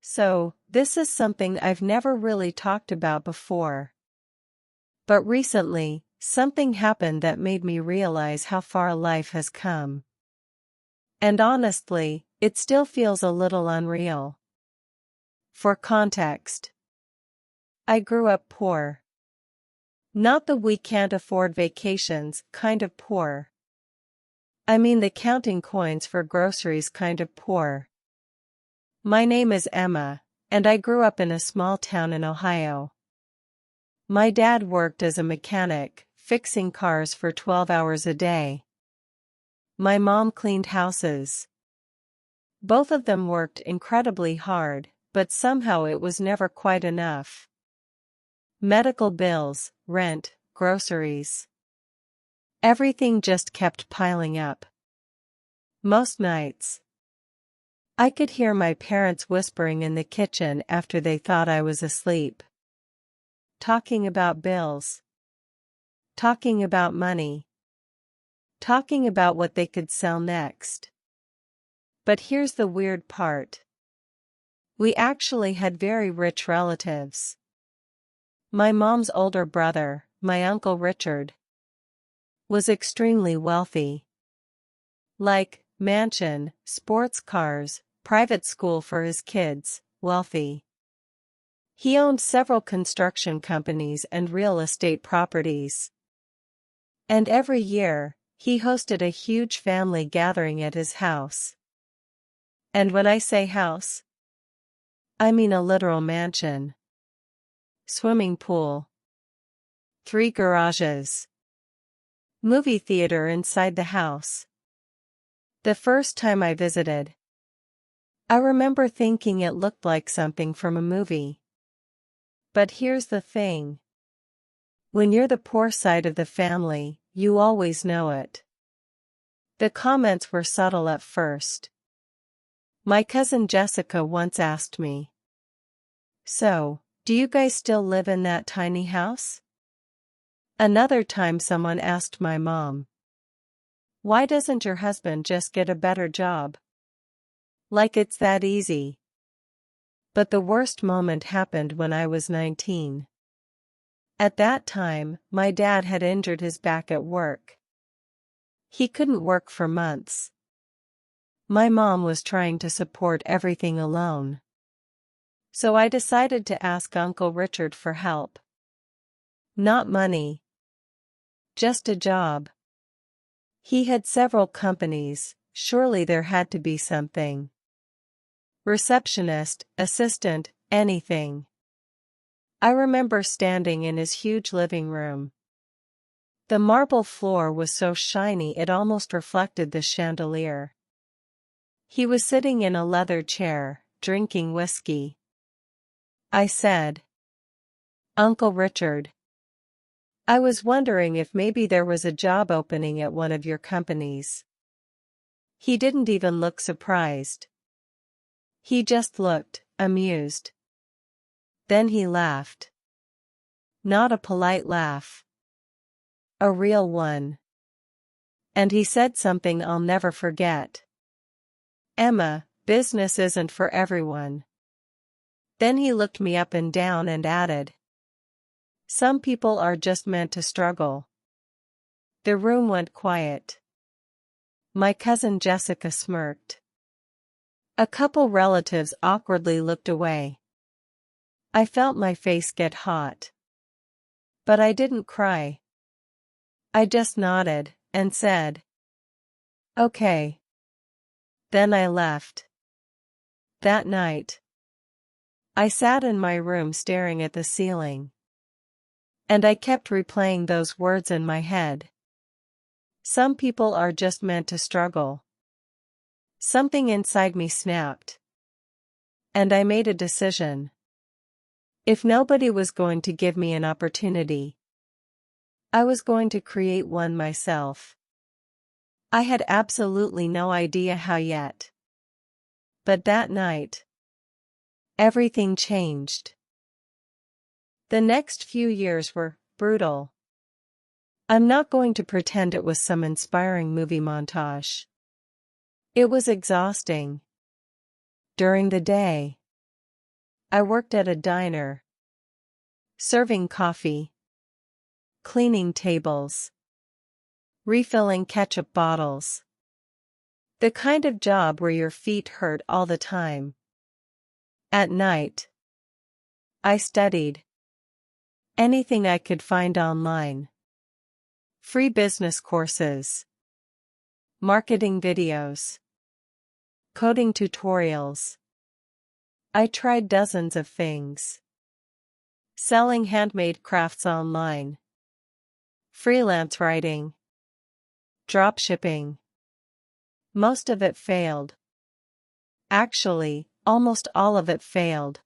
So, this is something I've never really talked about before. But recently, something happened that made me realize how far life has come. And honestly, it still feels a little unreal. For context, I grew up poor. Not the we can't afford vacations kind of poor. I mean the counting coins for groceries kind of poor. My name is Emma, and I grew up in a small town in Ohio. My dad worked as a mechanic, fixing cars for 12 hours a day. My mom cleaned houses. Both of them worked incredibly hard, but somehow it was never quite enough. Medical bills, rent, groceries. Everything just kept piling up. Most nights, I could hear my parents whispering in the kitchen after they thought I was asleep. Talking about bills. Talking about money. Talking about what they could sell next. But here's the weird part. We actually had very rich relatives. My mom's older brother, my Uncle Richard, was extremely wealthy. Like, mansion, sports cars, private school for his kids, wealthy. He owned several construction companies and real estate properties. And every year, he hosted a huge family gathering at his house. And when I say house, I mean a literal mansion. Swimming pool. 3 garages. Movie theater inside the house. The first time I visited, I remember thinking it looked like something from a movie. But here's the thing. When you're the poor side of the family, you always know it. The comments were subtle at first. My cousin Jessica once asked me, "So, do you guys still live in that tiny house?" Another time someone asked my mom, "Why doesn't your husband just get a better job? Like it's that easy." But the worst moment happened when I was 19. At that time, my dad had injured his back at work. He couldn't work for months. My mom was trying to support everything alone. So I decided to ask Uncle Richard for help. Not money. Just a job. He had several companies, surely there had to be something. Receptionist, assistant, anything. I remember standing in his huge living room. The marble floor was so shiny it almost reflected the chandelier. He was sitting in a leather chair, drinking whiskey. I said, "Uncle Richard, I was wondering if maybe there was a job opening at one of your companies." He didn't even look surprised. He just looked amused. Then he laughed. Not a polite laugh. A real one. And he said something I'll never forget. "Emma, business isn't for everyone." Then he looked me up and down and added, "Some people are just meant to struggle." The room went quiet. My cousin Jessica smirked. A couple relatives awkwardly looked away. I felt my face get hot. But I didn't cry. I just nodded and said, "Okay." Then I left. That night, I sat in my room staring at the ceiling. And I kept replaying those words in my head. Some people are just meant to struggle. Something inside me snapped. And I made a decision. If nobody was going to give me an opportunity, I was going to create one myself. I had absolutely no idea how yet. But that night, everything changed. The next few years were brutal. I'm not going to pretend it was some inspiring movie montage. It was exhausting. During the day, I worked at a diner, serving coffee, cleaning tables, refilling ketchup bottles. The kind of job where your feet hurt all the time. At night, I studied anything I could find online. Free business courses, marketing videos, coding tutorials. I tried dozens of things. Selling handmade crafts online, freelance writing, dropshipping. Most of it failed. Actually, almost all of it failed.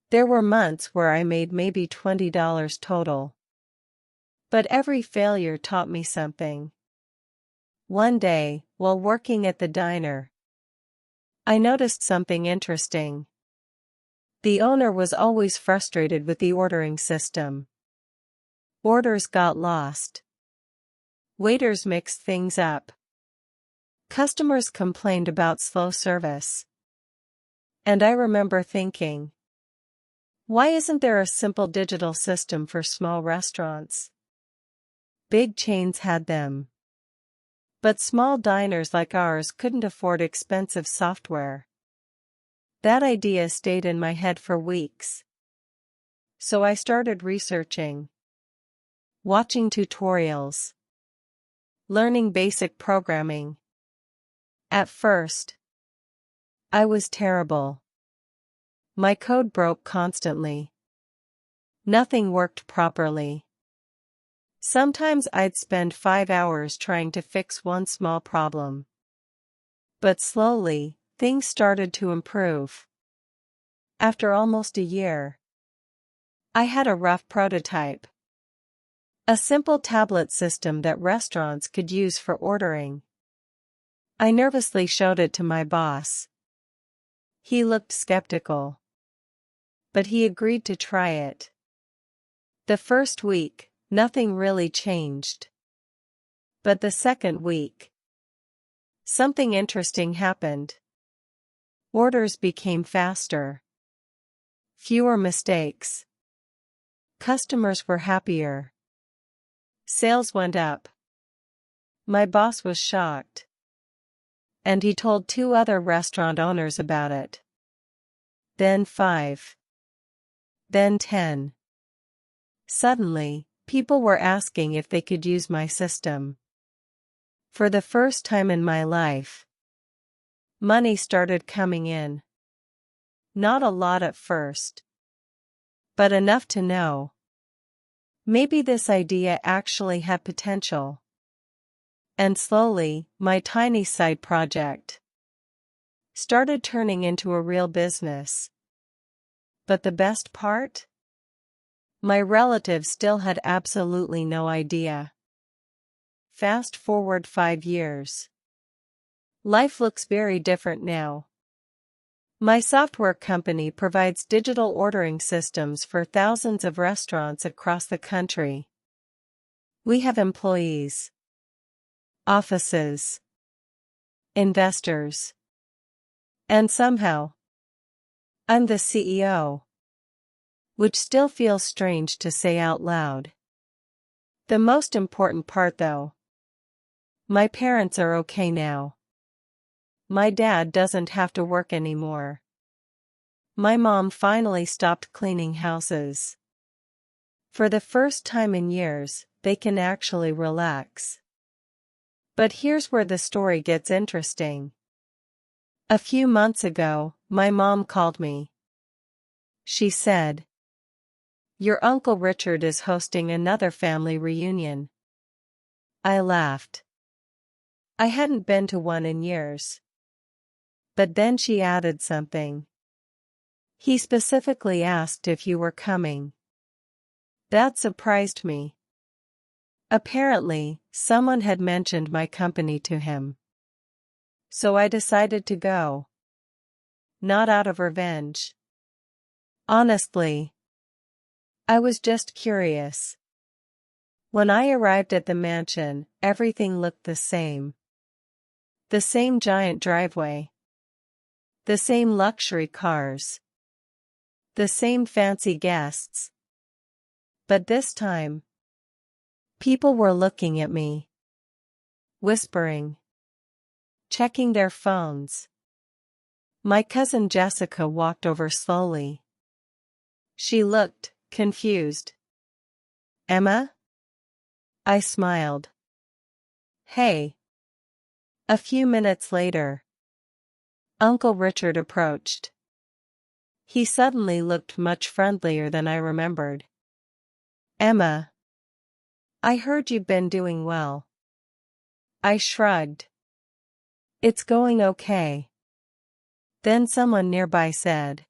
There were months where I made maybe $20 total. But every failure taught me something. One day, while working at the diner, I noticed something interesting. The owner was always frustrated with the ordering system. Orders got lost. Waiters mixed things up. Customers complained about slow service. And I remember thinking, why isn't there a simple digital system for small restaurants? Big chains had them. But small diners like ours couldn't afford expensive software. That idea stayed in my head for weeks. So I started researching, watching tutorials, learning basic programming. At first, I was terrible. My code broke constantly. Nothing worked properly. Sometimes I'd spend 5 hours trying to fix one small problem. But slowly, things started to improve. After almost a year, I had a rough prototype. A simple tablet system that restaurants could use for ordering. I nervously showed it to my boss. He looked skeptical. But he agreed to try it. The first week, nothing really changed. But the second week, something interesting happened. Orders became faster. Fewer mistakes. Customers were happier. Sales went up. My boss was shocked. And he told 2 other restaurant owners about it. Then 5. Then 10. Suddenly, people were asking if they could use my system. For the first time in my life, money started coming in. Not a lot at first, but enough to know maybe this idea actually had potential. And slowly, my tiny side project started turning into a real business. But the best part? My relatives still had absolutely no idea. Fast forward 5 years. Life looks very different now. My software company provides digital ordering systems for thousands of restaurants across the country. We have employees, offices, investors. And somehow, I'm the CEO. Which still feels strange to say out loud. The most important part though. My parents are okay now. My dad doesn't have to work anymore. My mom finally stopped cleaning houses. For the first time in years, they can actually relax. But here's where the story gets interesting. A few months ago, my mom called me. She said, "Your Uncle Richard is hosting another family reunion." I laughed. I hadn't been to one in years. But then she added something. "He specifically asked if you were coming." That surprised me. Apparently, someone had mentioned my company to him. So I decided to go. Not out of revenge. Honestly, I was just curious. When I arrived at the mansion, everything looked the same. The same giant driveway. The same luxury cars. The same fancy guests. But this time, people were looking at me, whispering, checking their phones. My cousin Jessica walked over slowly. She looked confused. Emma? I smiled. Hey. A few minutes later, Uncle Richard approached. He suddenly looked much friendlier than I remembered. Emma. I heard you've been doing well. I shrugged. It's going okay. Then someone nearby said,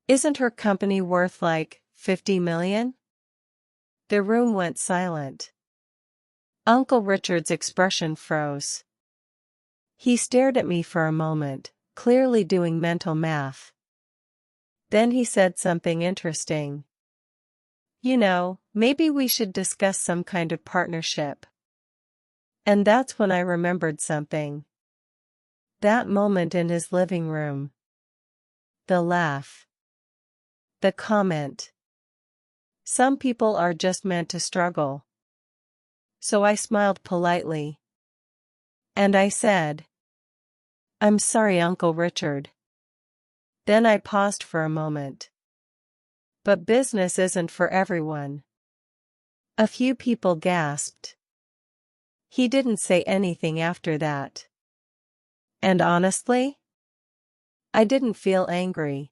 isn't her company worth like 50 million? The room went silent. Uncle Richard's expression froze. He stared at me for a moment, clearly doing mental math. Then he said something interesting. You know, maybe we should discuss some kind of partnership. And that's when I remembered something. That moment in his living room. The laugh. The comment. Some people are just meant to struggle. So I smiled politely. And I said, I'm sorry, Uncle Richard. Then I paused for a moment. But business isn't for everyone. A few people gasped. He didn't say anything after that. And honestly, I didn't feel angry.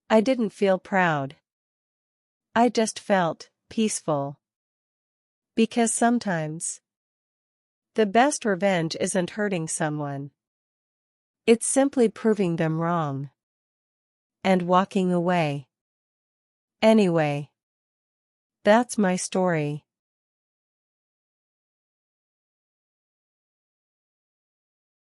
I didn't feel proud. I just felt peaceful. Because sometimes, the best revenge isn't hurting someone. It's simply proving them wrong. And walking away. Anyway, that's my story.